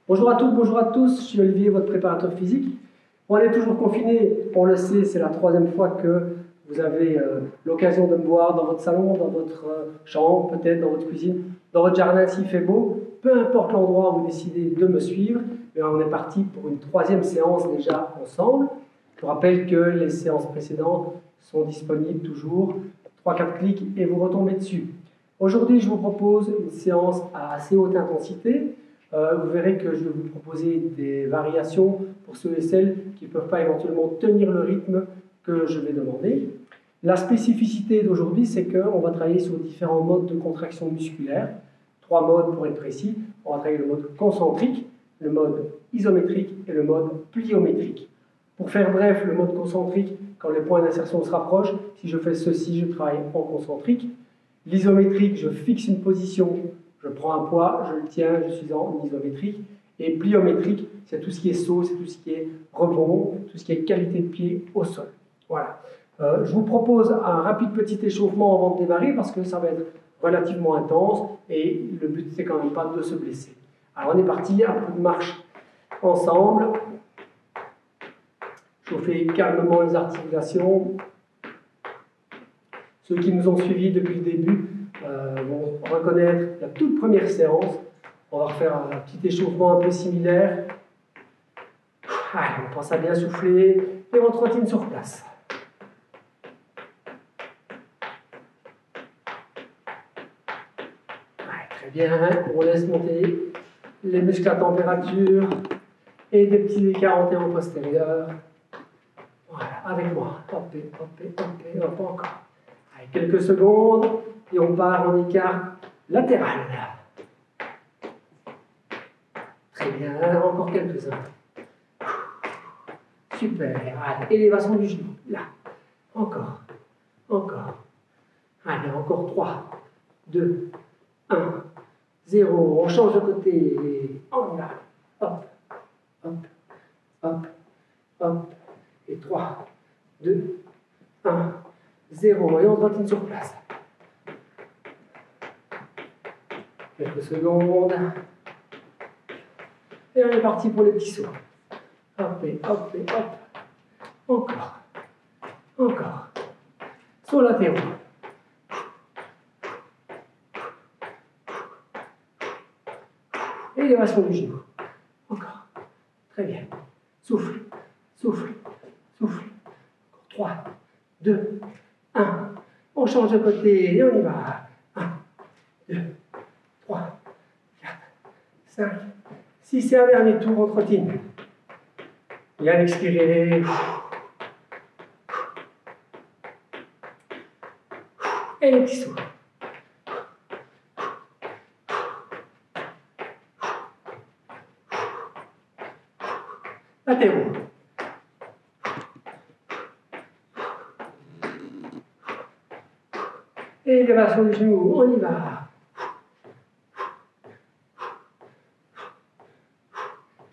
Bonjour à toutes, bonjour à tous, je suis Olivier, votre préparateur physique. On est toujours confiné, on le sait, c'est la troisième fois que vous avez l'occasion de me voir dans votre salon, dans votre chambre, peut-être dans votre cuisine, dans votre jardin s'il fait beau. Peu importe l'endroit où vous décidez de me suivre, mais on est parti pour une troisième séance déjà ensemble. Je vous rappelle que les séances précédentes sont disponibles toujours, 3-4 clics et vous retombez dessus. Aujourd'hui, je vous propose une séance à assez haute intensité. Vous verrez que je vais vous proposer des variations pour ceux et celles qui ne peuvent pas éventuellement tenir le rythme que je vais demander. La spécificité d'aujourd'hui, c'est qu'on va travailler sur différents modes de contraction musculaire. 3 modes pour être précis. On va travailler le mode concentrique, le mode isométrique et le mode pliométrique. Pour faire bref, le mode concentrique, quand les points d'insertion se rapprochent, si je fais ceci, je travaille en concentrique. L'isométrique, je fixe une position, je prends un poids, je le tiens, je suis en isométrique. Et pliométrique, c'est tout ce qui est saut, c'est tout ce qui est rebond, tout ce qui est qualité de pied au sol. Voilà. Je vous propose un rapide petit échauffement avant de démarrer parce que ça va être relativement intense et le but c'est quand même pas de se blesser. Alors on est parti, un peu de marche ensemble. Chauffer calmement les articulations. Ceux qui nous ont suivis depuis le début vont reconnaître la toute première séance. On va refaire un petit échauffement un peu similaire. Allez, on pense à bien souffler et on trottine sur place. Allez, très bien, on laisse monter les muscles à température et des petits écarts antéro-postérieurs. Voilà, avec moi. Hop, hop, hop, hop, encore. Allez, quelques secondes et on part en écart latéral. Très bien, encore quelques-uns. Super. Allez, élévation du genou. Là. Encore. Encore. Allez, encore 3, 2, 1, 0. On change de côté. On y va. Hop, hop, hop, hop. Et 3, 2, 1, 0. Et on trottine sur place. Quelques secondes. Et on est parti pour les petits sauts. Hop et hop et hop. Encore. Encore. Sauts latéraux. Élévation du genou. Encore. Très bien. Souffle. Souffle. Souffle. Encore 3, 2, 1. On change de côté et on y va. 1, 2, 3, 4, 5, 6 et un dernier tour, on trottine. Bien expirer. Et les petits sauts. Latéraux. Et élévation du genou, on y va.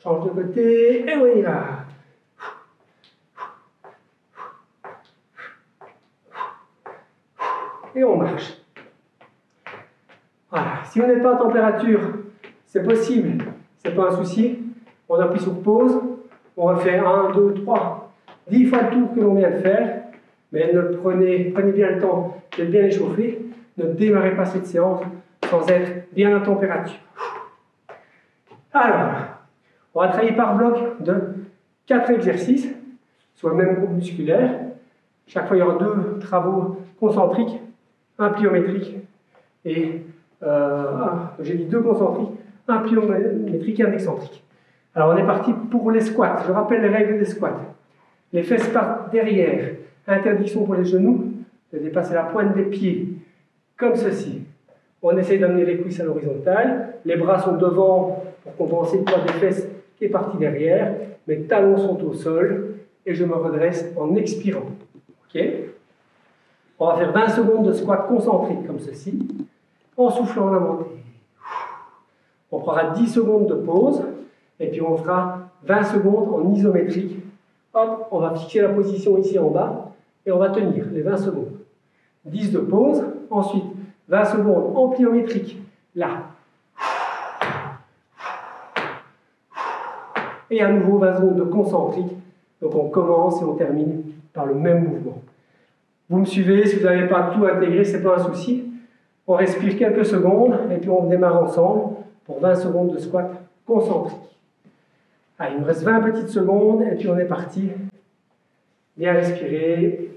Change de côté et on y va. Et on marche. Voilà. Si vous n'êtes pas en température, c'est possible, c'est pas un souci. On appuie sur pause, on refait 1, 2, 3, 10 fois le tour que l'on vient de faire. Mais prenez bien le temps d'être bien échauffé. Ne démarrez pas cette séance sans être bien en température. Alors, on va travailler par bloc de 4 exercices sur le même groupe musculaire. Chaque fois, il y aura 2 travaux concentriques, un pliométrique et j'ai dit 2 concentriques, un pliométrique et un excentrique. Alors, on est parti pour les squats. Je rappelle les règles des squats. Les fesses partent derrière. Interdiction pour les genoux de dépasser la pointe des pieds, comme ceci. On essaie d'amener les cuisses à l'horizontale. Les bras sont devant pour compenser le poids des fesses qui est parti derrière. Mes talons sont au sol et je me redresse en expirant. Ok ? On va faire 20 secondes de squat concentrique comme ceci, en soufflant la montée. On prendra 10 secondes de pause et puis on fera 20 secondes en isométrique. Hop, on va fixer la position ici en bas et on va tenir les 20 secondes. 10 de pause, ensuite 20 secondes en pliométrique, là. Et à nouveau 20 secondes de concentrique. Donc on commence et on termine par le même mouvement. Vous me suivez, si vous n'avez pas tout intégré, ce n'est pas un souci. On respire quelques secondes et puis on démarre ensemble pour 20 secondes de squat concentrique. Allez, il nous reste 20 petites secondes et puis on est parti. Bien respirer.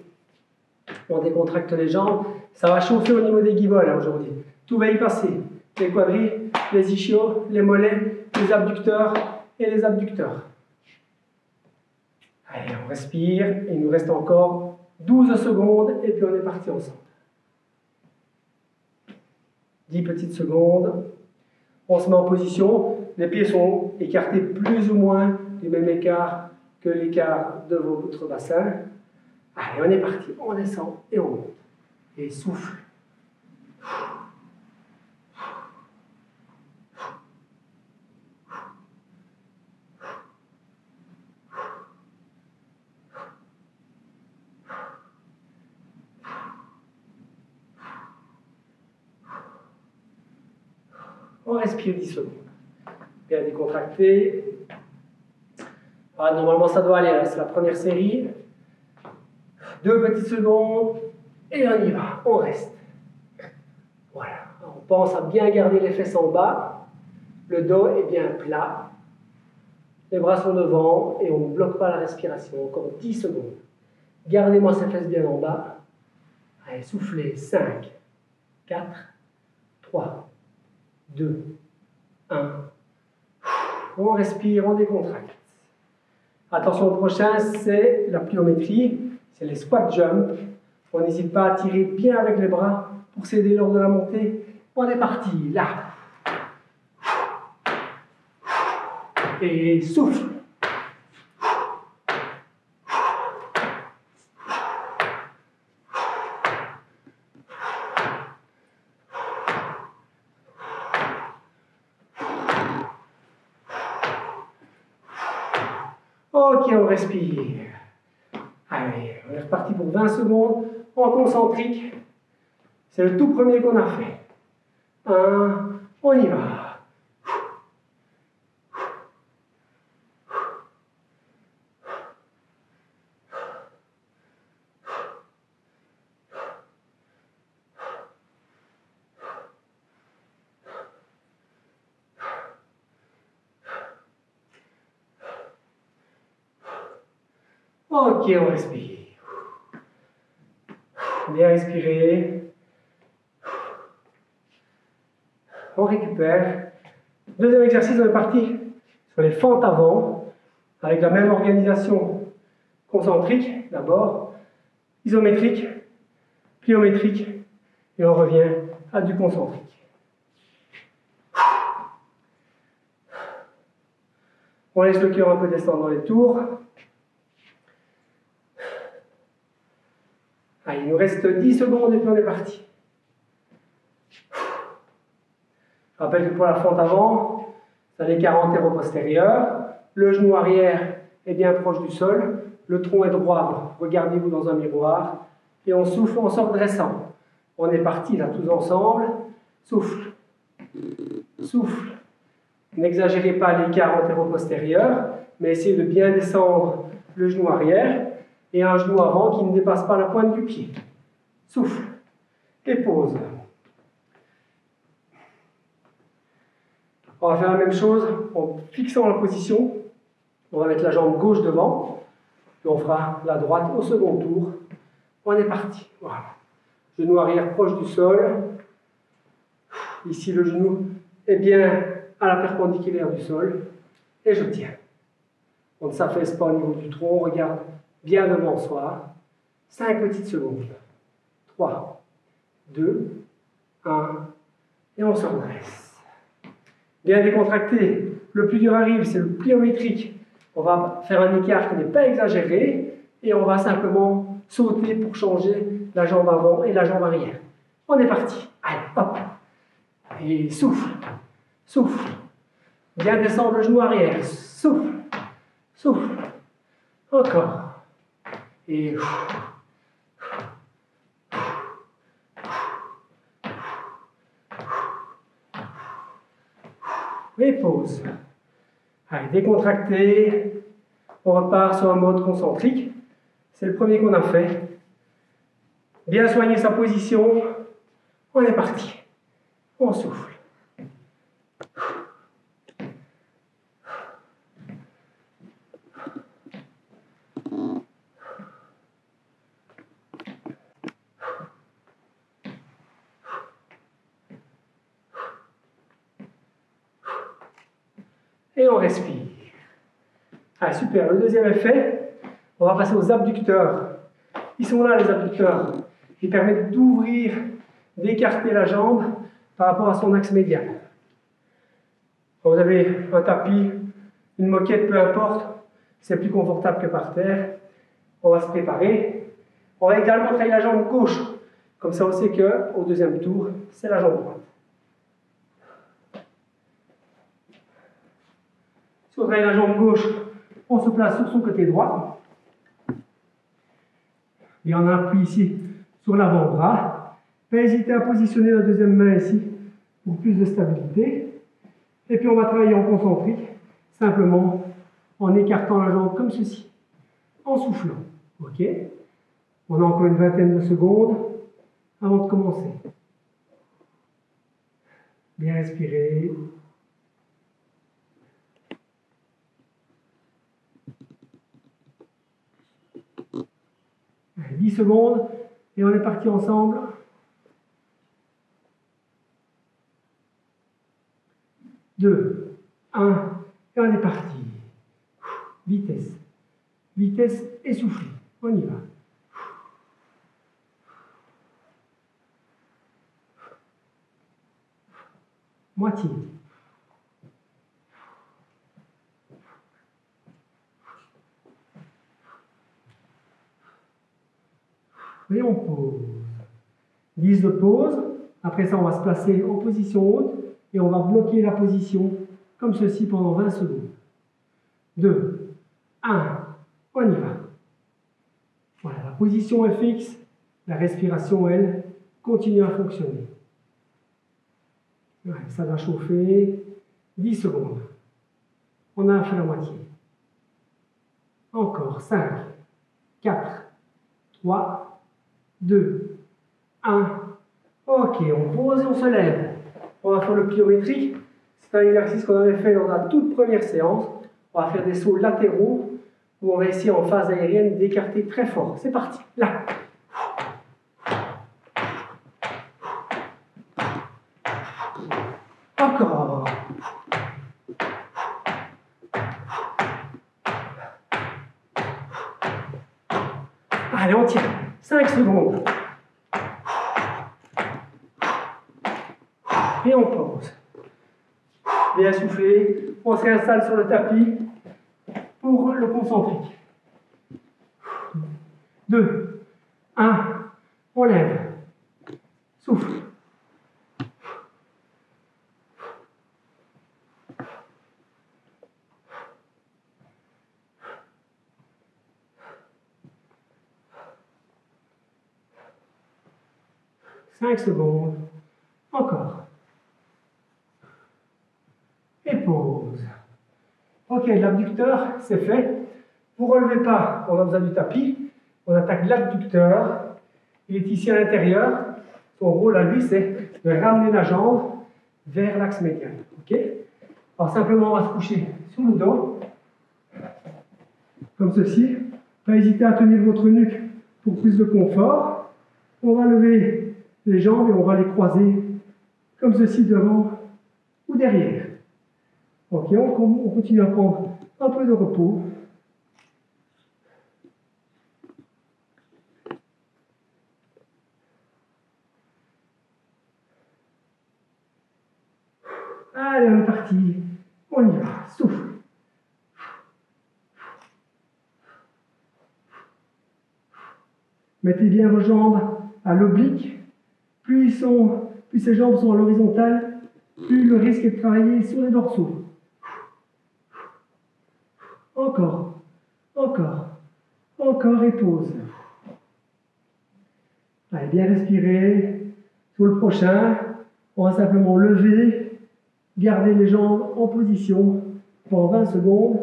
On décontracte les jambes. Ça va chauffer au niveau des guiboles aujourd'hui. Tout va y passer. Les quadris, les ischios, les mollets, les abducteurs et les abducteurs. Allez, on respire. Il nous reste encore 12 secondes et puis on est parti ensemble. 10 petites secondes. On se met en position. Les pieds sont écartés plus ou moins du même écart que l'écart de votre bassin. Allez, on est parti. On descend et on monte. Et souffle. On respire 10 secondes. Bien décontracté. Ah, normalement, ça doit aller. C'est la première série. 2 petites secondes. Et on y va. On reste. Voilà. On pense à bien garder les fesses en bas. Le dos est bien plat. Les bras sont devant. Et on ne bloque pas la respiration. Encore 10 secondes. Gardez-moi ces fesses bien en bas. Allez, soufflez. 5, 4, 3, 2, 1. On respire, on décontracte. Attention, le prochain, c'est la pliométrie. C'est les squat jump. On n'hésite pas à tirer bien avec les bras pour s'aider lors de la montée. On est parti, là. Et souffle. Ok, on respire. Allez, on est reparti pour 20 secondes en concentrique. C'est le tout premier qu'on a fait. 1, on y va. Ok, on respire. Bien respirer. On récupère. Deuxième exercice, on est parti sur les fentes avant, avec la même organisation concentrique d'abord, isométrique, pliométrique, et on revient à du concentrique. On laisse le cœur un peu descendre dans les tours. Allez, il nous reste 10 secondes et puis on est parti. Je rappelle que pour la fente avant, c'est l'écart antéro-postérieur. Le genou arrière est bien proche du sol. Le tronc est droit. Regardez-vous dans un miroir. Et on souffle en se redressant. On est parti là tous ensemble. Souffle. Souffle. N'exagérez pas l'écart antéro-postérieur, mais essayez de bien descendre le genou arrière et un genou avant qui ne dépasse pas la pointe du pied. Souffle. Et pause. On va faire la même chose en fixant la position. On va mettre la jambe gauche devant. Puis on fera la droite au second tour. On est parti. Voilà. Genou arrière proche du sol. Ici, le genou est bien à la perpendiculaire du sol. Et je tiens. On ne s'affaisse pas au niveau du tronc. On regarde bien devant soi. 5 petites secondes. 3, 2, 1. Et on se redresse. Bien décontracté. Le plus dur arrive, c'est le pliométrique. On va faire un écart qui n'est pas exagéré et on va simplement sauter pour changer la jambe avant et la jambe arrière. On est parti. Allez, hop. Et souffle. Souffle. Bien descendre le genou arrière. Souffle. Souffle. Encore. Et... et pause. Allez, décontracté. On repart sur un mode concentrique. C'est le premier qu'on a fait. Bien soigner sa position. On est parti. On souffle. Et on respire. Ah, super. Le deuxième effet, on va passer aux abducteurs. Ils sont là, les abducteurs. Ils permettent d'ouvrir, d'écarter la jambe par rapport à son axe médial. Quand vous avez un tapis, une moquette, peu importe, c'est plus confortable que par terre. On va se préparer. On va également travailler la jambe gauche. Comme ça, on sait qu'au deuxième tour, c'est la jambe droite. Si on travaille la jambe gauche, on se place sur son côté droit. Et on appuie ici sur l'avant-bras. Pas hésiter à positionner la deuxième main ici pour plus de stabilité. Et puis on va travailler en concentrique, simplement en écartant la jambe comme ceci, en soufflant. Ok? On a encore une vingtaine de secondes avant de commencer. Bien respirer. 10 secondes et on est parti ensemble. 2, 1, et on est parti. Vitesse. Vitesse essoufflée. On y va. Moitié. Et on pose. 10 de pause. Après ça, on va se placer en position haute et on va bloquer la position comme ceci pendant 20 secondes. 2, 1, on y va. Voilà, la position est fixe. La respiration, elle, continue à fonctionner. Ouais, ça va chauffer. 10 secondes. On a fait la moitié. Encore. 5, 4, 3, 2, 1. Ok, on pose et on se lève. On va faire le pliométrique. C'est un exercice qu'on avait fait dans la toute première séance. On va faire des sauts latéraux où on va essayer en phase aérienne d'écarter très fort. C'est parti. Là. Encore. Allez, on tient. 5 secondes. Et on pose. Bien soufflé. On se réinstalle sur le tapis pour le concentrique. 2, 1, on lève. Souffle. Cinq secondes. Encore. Et pause. Ok, l'abducteur, c'est fait. Vous ne relevez pas, on a besoin du tapis. On attaque l'abducteur. Il est ici à l'intérieur. Son rôle à lui, c'est de ramener la jambe vers l'axe médial. Ok? Alors simplement, on va se coucher sur le dos. Comme ceci. Pas hésiter à tenir votre nuque pour plus de confort. On va lever les jambes et on va les croiser comme ceci devant ou derrière. Ok, on continue à prendre un peu de repos. Allez, on est parti. On y va. Souffle. Mettez bien vos jambes à l'oblique. Plus ces jambes sont à l'horizontale, plus le risque est de travailler sur les dorsaux. Encore, encore, encore et pause. Allez, bien respirer. Sur le prochain, on va simplement lever, garder les jambes en position Pendant 20 secondes,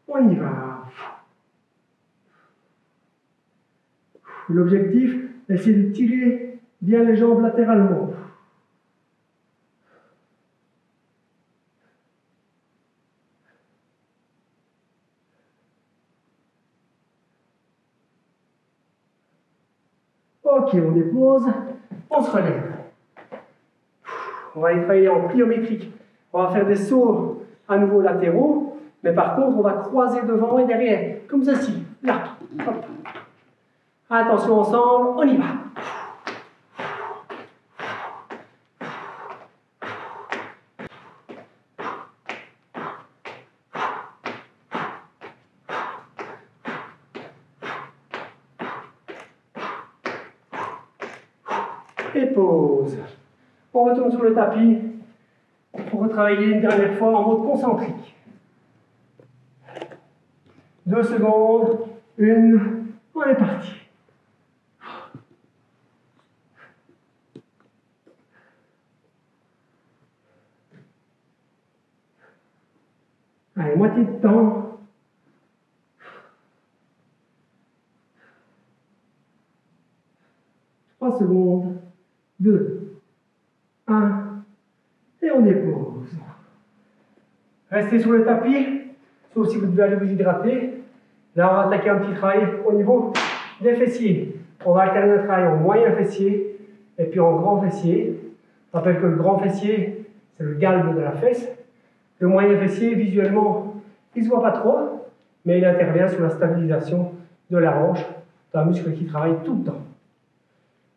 on y va. L'objectif, c'est de tirer bien les jambes latéralement. Ok, on dépose, on se relève. On va aller travailler en pliométrique. On va faire des sauts à nouveau latéraux, mais par contre, on va croiser devant et derrière, comme ceci. Là, hop. Attention ensemble, on y va. Et pause. On retourne sur le tapis pour retravailler une dernière fois en mode concentrique. 2 secondes, 1, on est parti. Allez, moitié de temps. Trois secondes, 2, 1, et on dépose. Restez sur le tapis, sauf si vous devez aller vous hydrater. Là, on va attaquer un petit travail au niveau des fessiers. On va alterner un travail en moyen fessier et puis en grand fessier. Je rappelle que le grand fessier, c'est le galbe de la fesse. Le moyen fessier, visuellement, il ne se voit pas trop, mais il intervient sur la stabilisation de la hanche. C'est un muscle qui travaille tout le temps.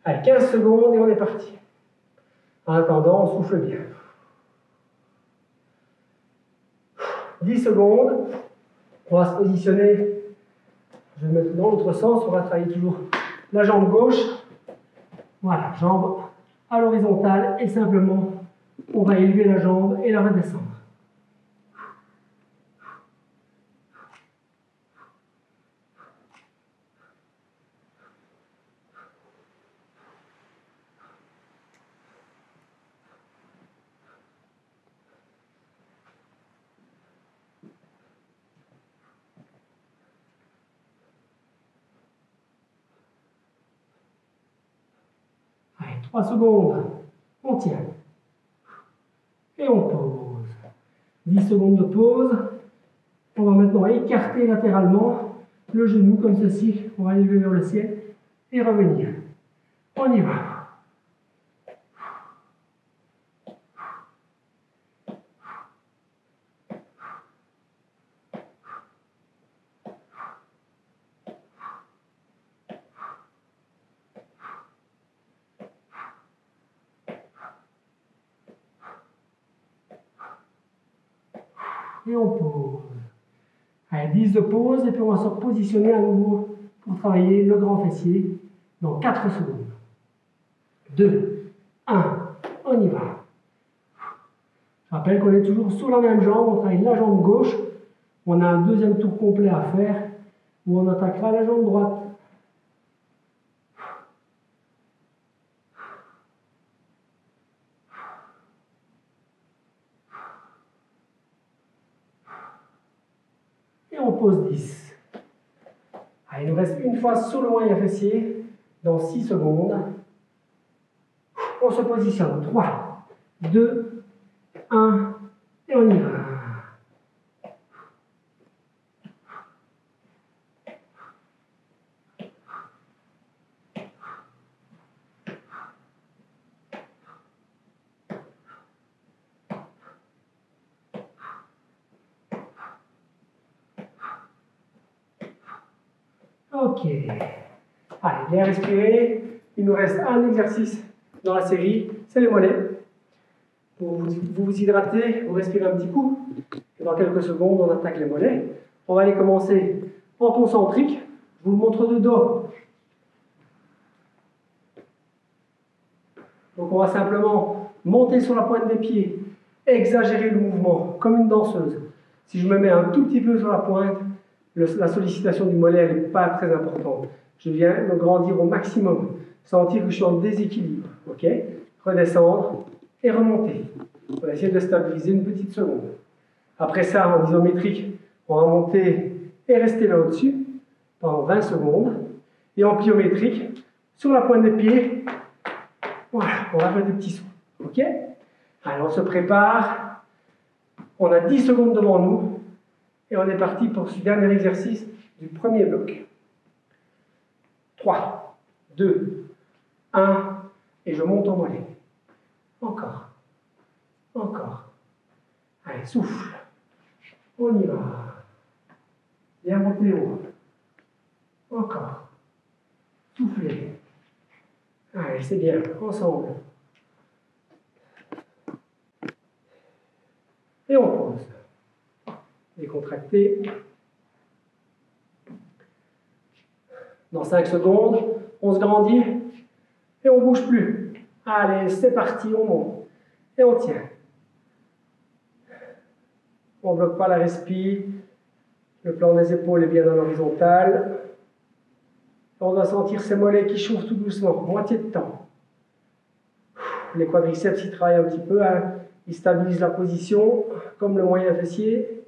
Allez, 15 secondes et on est parti. En attendant, on souffle bien. 10 secondes. On va se positionner. Je vais me mettre dans l'autre sens. On va travailler toujours la jambe gauche. Voilà, jambe à l'horizontale. Et simplement, on va élever la jambe et la redescendre. Allez, 3 secondes. On tient. Et on pose. 10 secondes de pause. On va maintenant écarter latéralement le genou comme ceci. On va élever vers le ciel et revenir. On y va. Et on pose. Allez, 10 de pause et puis on va se repositionner à nouveau pour travailler le grand fessier dans 4 secondes. 2, 1, on y va. Je rappelle qu'on est toujours sur la même jambe, on travaille la jambe gauche. On a un deuxième tour complet à faire où on attaquera la jambe droite. Et on pose 10. Allez, il nous reste une fois sur le moyen fessier dans 6 secondes. On se positionne. 3, 2, 1, et on y va. Ok. Allez, bien respirer. Il nous reste un exercice dans la série, c'est les mollets. Vous vous hydratez, vous respirez un petit coup. Et dans quelques secondes, on attaque les mollets. On va aller commencer en concentrique. Je vous le montre de dos. Donc on va simplement monter sur la pointe des pieds, exagérer le mouvement, comme une danseuse. Si je me mets un tout petit peu sur la pointe, la sollicitation du mollet n'est pas très importante. Je viens me grandir au maximum, sentir que je suis en déséquilibre. Okay, redescendre et remonter. On va essayer de stabiliser une petite seconde. Après ça, en isométrique, on va monter et rester là au-dessus pendant 20 secondes. Et en pliométrique, sur la pointe des pieds, voilà, on va faire des petits sauts. Ok? Allez, on se prépare. On a 10 secondes devant nous. Et on est parti pour ce dernier exercice du premier bloc. 3, 2, 1, et je monte en mollet. Encore. Encore. Allez, souffle. On y va. Bien monter haut. Encore. Soufflez. Allez, c'est bien. Ensemble. Et on pose. Décontracté. Dans 5 secondes, on se grandit et on ne bouge plus. Allez, c'est parti, on monte. Et on tient. On ne bloque pas la respi. Le plan des épaules est bien en horizontal. On doit sentir ces mollets qui chauffent tout doucement, moitié de temps. Les quadriceps, ils travaillent un petit peu, hein. Ils stabilisent la position, comme le moyen fessier.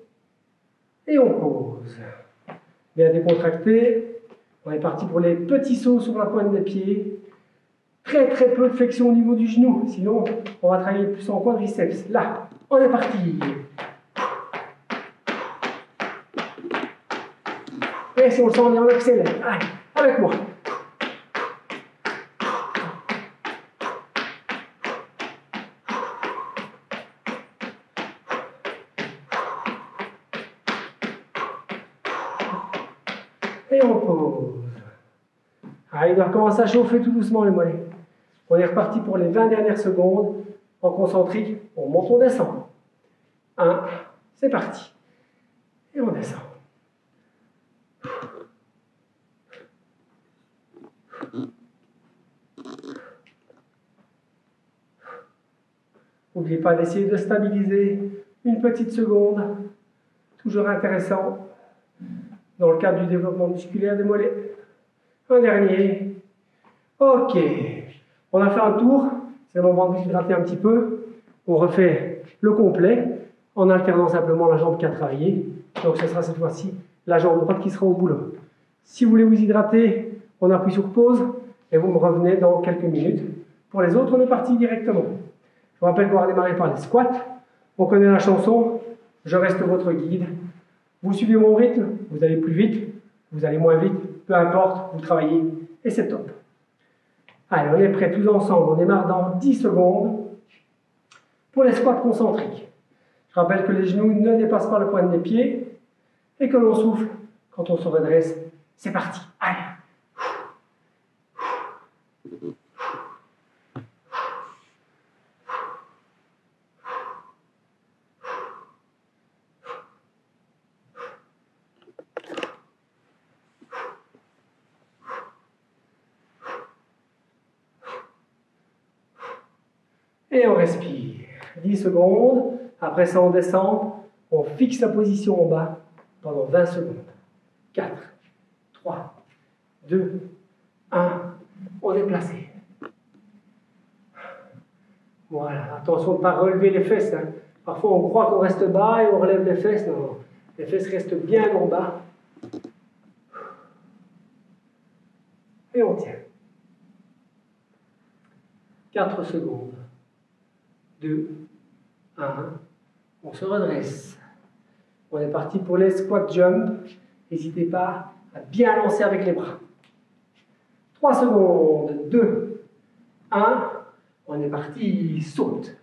Et on pose. Bien décontracté. On est parti pour les petits sauts sur la pointe des pieds. Très très peu de flexion au niveau du genou, sinon on va travailler plus en quadriceps. Là, on est parti. Et si on le sent bien, on accélère. Allez, avec moi. Et on pose. Allez, on va recommencer à chauffer tout doucement les mollets. On est reparti pour les 20 dernières secondes. En concentrique, on monte, on descend. 1, c'est parti. Et on descend. N'oubliez pas d'essayer de stabiliser une petite seconde. Toujours intéressant dans le cadre du développement musculaire des mollets. Un dernier. Ok. On a fait un tour. C'est le moment de s'hydrater un petit peu. On refait le complet en alternant simplement la jambe qui a travaillé. Donc ce sera cette fois-ci la jambe droite qui sera au boulot. Si vous voulez vous hydrater, on appuie sur pause et vous me revenez dans quelques minutes. Pour les autres, on est parti directement. Je vous rappelle qu'on va démarrer par les squats. On connaît la chanson. Je reste votre guide. Vous suivez mon rythme, vous allez plus vite, vous allez moins vite, peu importe, vous travaillez et c'est top. Allez, on est prêts tous ensemble. On démarre dans 10 secondes pour les squats concentriques. Je rappelle que les genoux ne dépassent pas le point des pieds et que l'on souffle quand on se redresse. C'est parti. Allez. Et on respire. 10 secondes. Après ça, on descend. On fixe la position en bas pendant 20 secondes. 4, 3, 2, 1. On est placé. Voilà. Attention de ne pas relever les fesses. Hein. Parfois, on croit qu'on reste bas et on relève les fesses. Non. Les fesses restent bien en bas. Et on tient. 4 secondes. 2, 1, on se redresse. On est parti pour les squat jump. N'hésitez pas à bien lancer avec les bras. 3 secondes, 2, 1, on est parti, saute.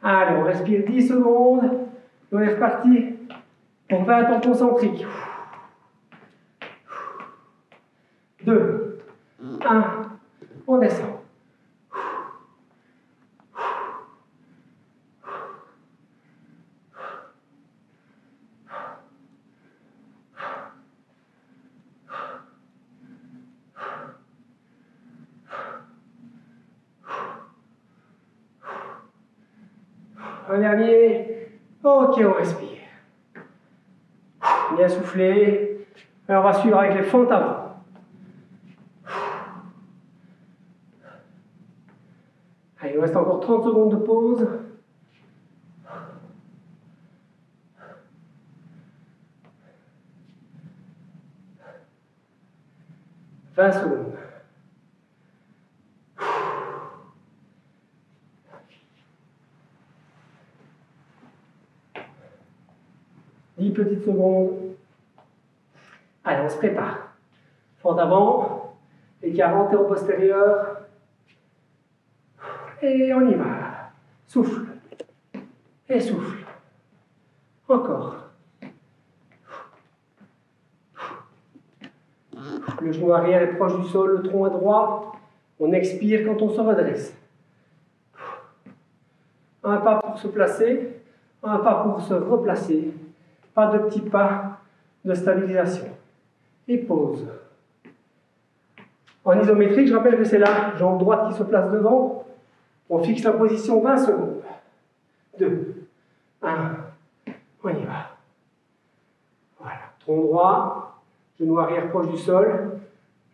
Allez, on respire 10 secondes. On est reparti pour 20 en concentrique. 2, 1, on descend. Un dernier. Ok, on respire. Bien soufflé. Et on va suivre avec les fentes avant. Allez, il nous reste encore 30 secondes de pause. « 20 secondes. « 10 petites secondes. » Allez, on se prépare. Fente avant, écart antéro-postérieur. Et on y va. Souffle. Et souffle. Encore. Le genou arrière est proche du sol, le tronc est droit. On expire quand on se redresse. Un pas pour se placer, un pas pour se replacer. Pas de petits pas de stabilisation. Et pause. En isométrique, je rappelle que c'est la jambe droite qui se place devant. On fixe la position 20 secondes. 2, 1, on y va. Voilà. Tronc droit, genou arrière proche du sol,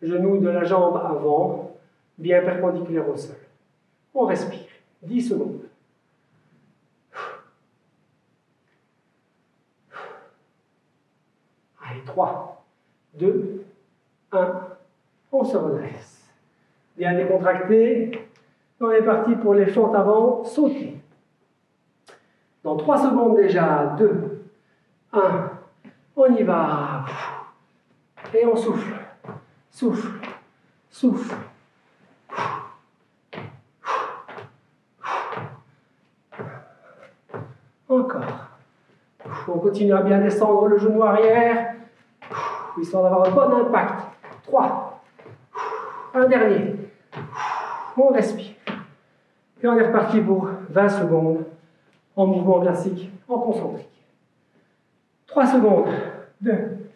genou de la jambe avant, bien perpendiculaire au sol. On respire. 10 secondes. Allez, 3, 2, 1, on se redresse. Bien décontracté. On est parti pour les fentes avant, sauter. Dans 3 secondes déjà, 2, 1, on y va. Et on souffle, souffle, souffle. Encore. On continue à bien descendre le genou arrière, histoire d'avoir un bon impact. 3. Un dernier. On respire. Et on est reparti pour 20 secondes en mouvement classique, en concentrique. 3 secondes. 2,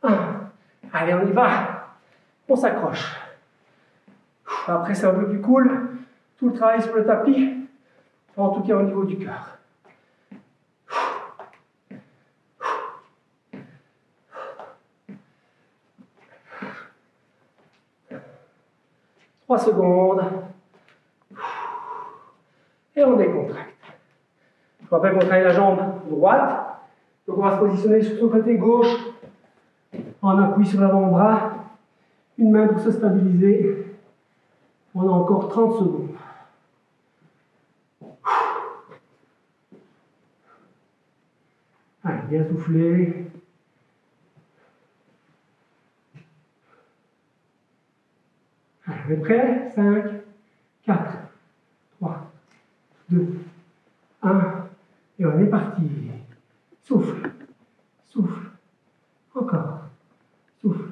1. Allez, on y va. On s'accroche. Après, c'est un peu plus cool. Tout le travail sur le tapis, en tout cas au niveau du cœur. Secondes. Et on décontracte. Je vous rappelle qu'on travaille la jambe droite. Donc on va se positionner sur son côté gauche en appui sur l'avant-bras. Une main pour se stabiliser. On a encore 30 secondes. Allez, bien souffler. Allez, vous êtes prêts? 5, 4, 3, 2, 1. Et on est parti. Souffle, souffle. Encore. Souffle.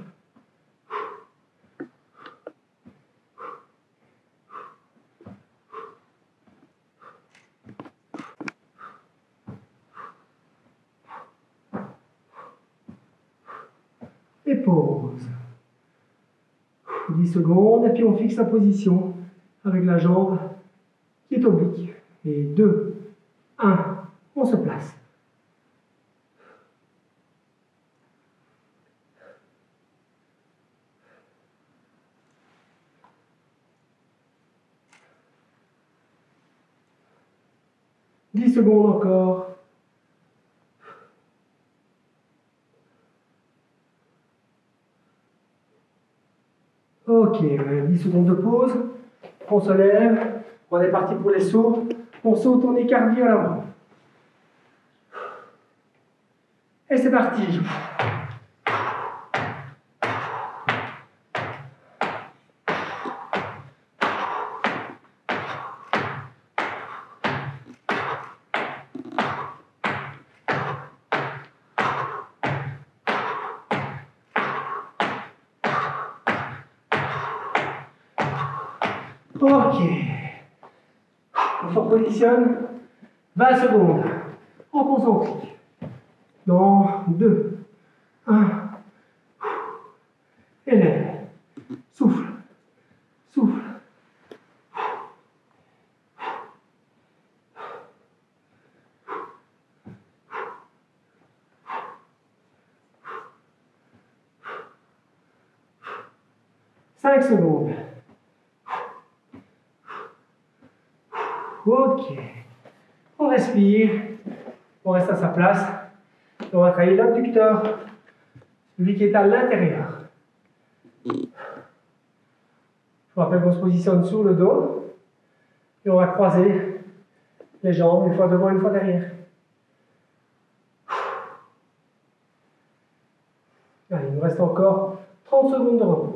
Et pause. 10 secondes, et puis on fixe la position avec la jambe qui est oblique. Et 2, 1, on se place. « 10 secondes encore. Ok, 10 secondes de pause. On se lève. On est parti pour les sauts. On saute, on écartille à l'avant. Et c'est parti. Ok. On se repositionne. 20 secondes. En concentrique. Dans 2, 1. Élève. Souffle. Souffle. 5 secondes. Ok. On respire. On reste à sa place. Et on va travailler l'abducteur, celui qui est à l'intérieur. Je vous rappelle qu'on se positionne sur le dos. Et on va croiser les jambes, une fois devant, une fois derrière. Allez, il nous reste encore 30 secondes de repos.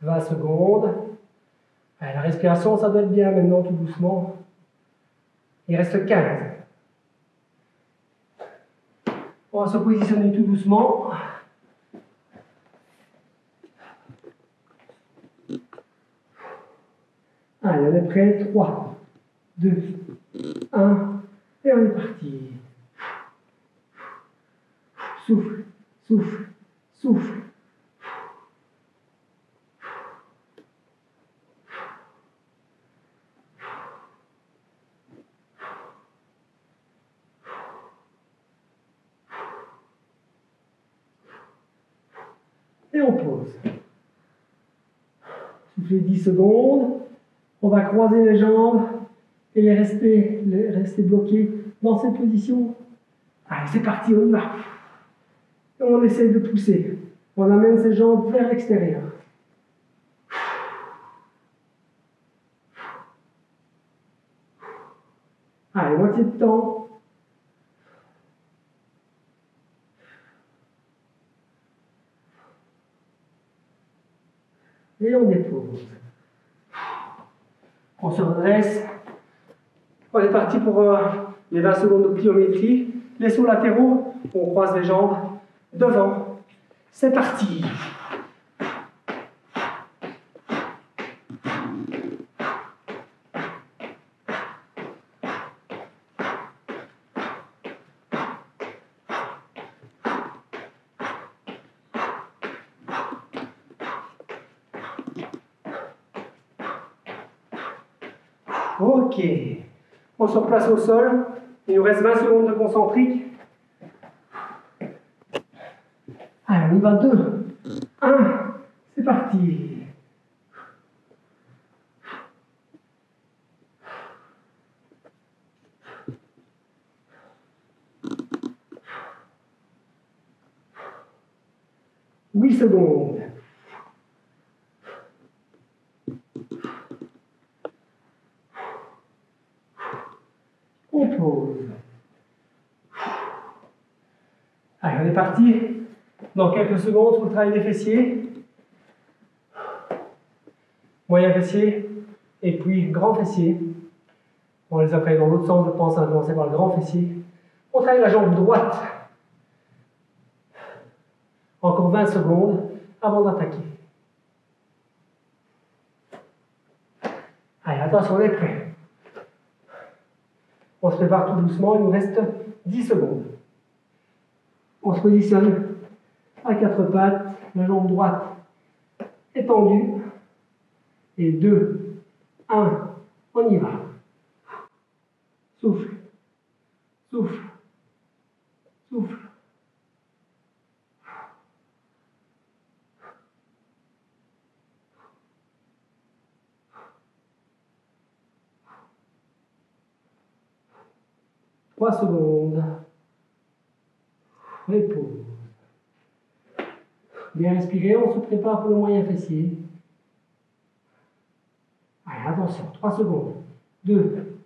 « 20 secondes. Allez, la respiration, ça doit être bien maintenant, tout doucement. Il reste 15. On va se positionner tout doucement. Allez, on est prêt. 3, 2, 1. Et on est parti. Souffle, souffle, souffle. Et on pose. Soufflez 10 secondes. On va croiser les jambes et les rester bloqués dans cette position. Allez, c'est parti, on y va. Et on essaie de pousser. On amène ses jambes vers l'extérieur. Allez, moitié de temps. Et on dépose. On se redresse. On est parti pour les 20 secondes de pliométrie. Les sauts latéraux, on croise les jambes devant. C'est parti. Ok. On se replace au sol. Il nous reste 20 secondes de concentrique. Allez, on y va. 2, 1. C'est parti. « 8 secondes. On pose. Allez, on est parti. Dans quelques secondes, sur le travail des fessiers. Moyen fessier. Et puis grand fessier. On les a pris dans l'autre sens, je pense. On va commencer par le grand fessier. On travaille la jambe droite. Encore 20 secondes avant d'attaquer. Allez, attention, on est prêt. On se prépare tout doucement, il nous reste 10 secondes. On se positionne à 4 pattes, la jambe droite étendue. Et 2, 1, on y va. Souffle, souffle, souffle. Trois secondes. Repos. Bien respirer, on se prépare pour le moyen fessier. Allez, attention, 3 secondes. 2,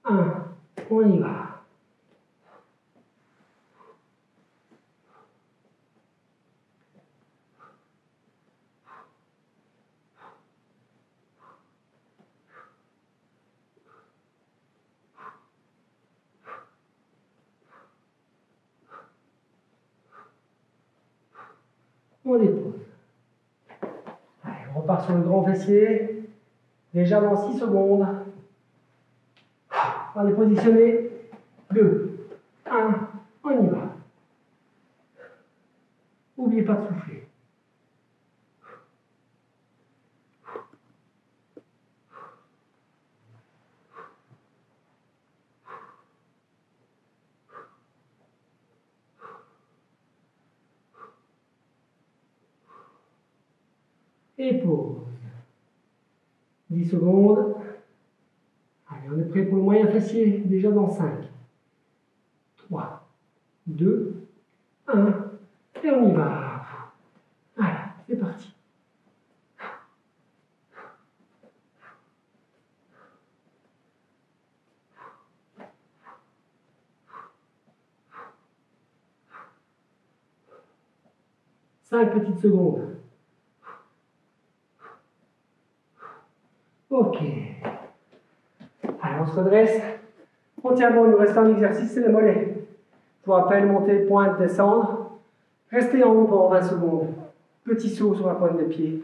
1, on y va. On dépose. Allez, on repart sur le grand fessier. Déjà dans 6 secondes. On est positionné. 2, 1, on y va. N'oubliez pas de souffler. Et pause. 10 secondes. Allez, on est prêt pour le moyen fessier, déjà dans 5, 3, 2, 1, et on y va. Allez, c'est parti. Cinq petites secondes. Ok. Allez, on se redresse. On tient bon, il nous reste un exercice, c'est les mollets. Je vous rappelle, monter, pointe, descendre. Restez en haut pendant 20 secondes. Petit saut sur la pointe des pieds.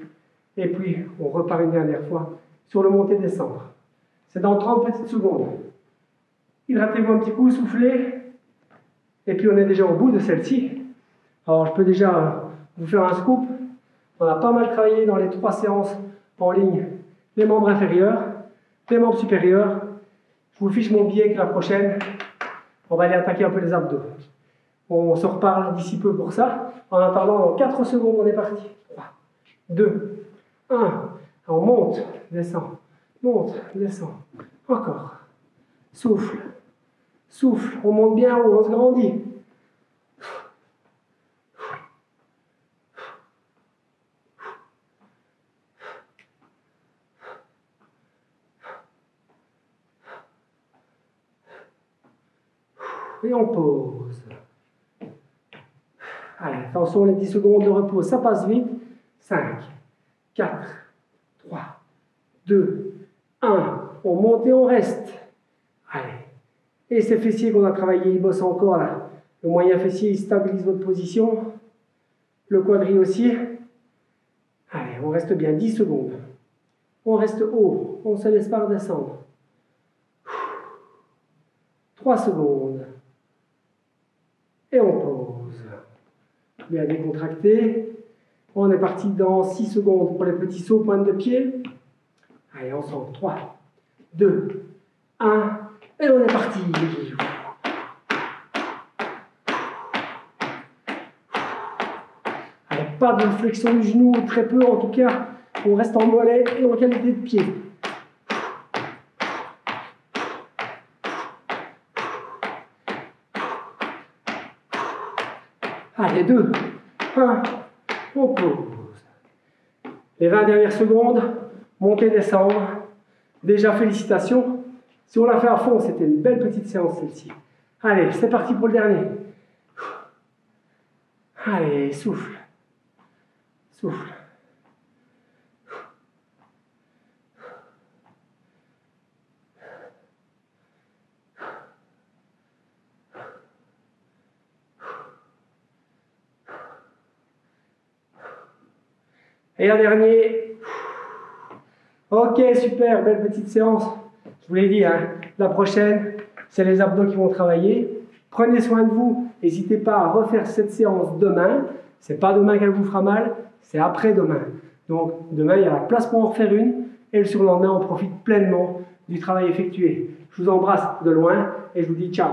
Et puis, on repart une dernière fois sur le monter-descendre. C'est dans 30 petites secondes. Hydratez-vous un petit coup, soufflez. Et puis, on est déjà au bout de celle-ci. Alors, je peux déjà vous faire un scoop. On a pas mal travaillé dans les 3 séances en ligne. Les membres inférieurs, les membres supérieurs. Je vous fiche mon billet que la prochaine, on va aller attaquer un peu les abdos. On se reparle d'ici peu pour ça. En attendant, dans 4 secondes, on est parti. 3, 2, 1. On monte, descend, monte, descend. Encore. Souffle, souffle. On monte bien haut, on se grandit. Et on pose. Allez, attention, les 10 secondes de repos, ça passe vite. 5, 4, 3, 2, 1. On monte et on reste. Allez. Et ces fessiers qu'on a travaillés, ils bossent encore là. Le moyen fessier, il stabilise votre position. Le quadri aussi. Allez, on reste bien 10 secondes. On reste haut. On ne se laisse pas redescendre. 3 secondes. Et on pose. Bien décontracté. On est parti dans 6 secondes pour les petits sauts pointe de pied. Allez, ensemble. 3, 2, 1. Et on est parti. Allez, pas de flexion du genou, très peu en tout cas. On reste en mollet et en qualité de pied. Allez, 2, 1, on pose. Les 20 dernières secondes, monter, descendre. Déjà, félicitations. Si on l'a fait à fond, c'était une belle petite séance celle-ci. Allez, c'est parti pour le dernier. Allez, souffle. Souffle. Et un dernier. Ok, super, belle petite séance. Je vous l'ai dit, hein, la prochaine, c'est les abdos qui vont travailler. Prenez soin de vous. N'hésitez pas à refaire cette séance demain. C'est pas demain qu'elle vous fera mal, c'est après-demain. Donc demain, il y a la place pour en refaire une. Et le surlendemain, on profite pleinement du travail effectué. Je vous embrasse de loin et je vous dis ciao.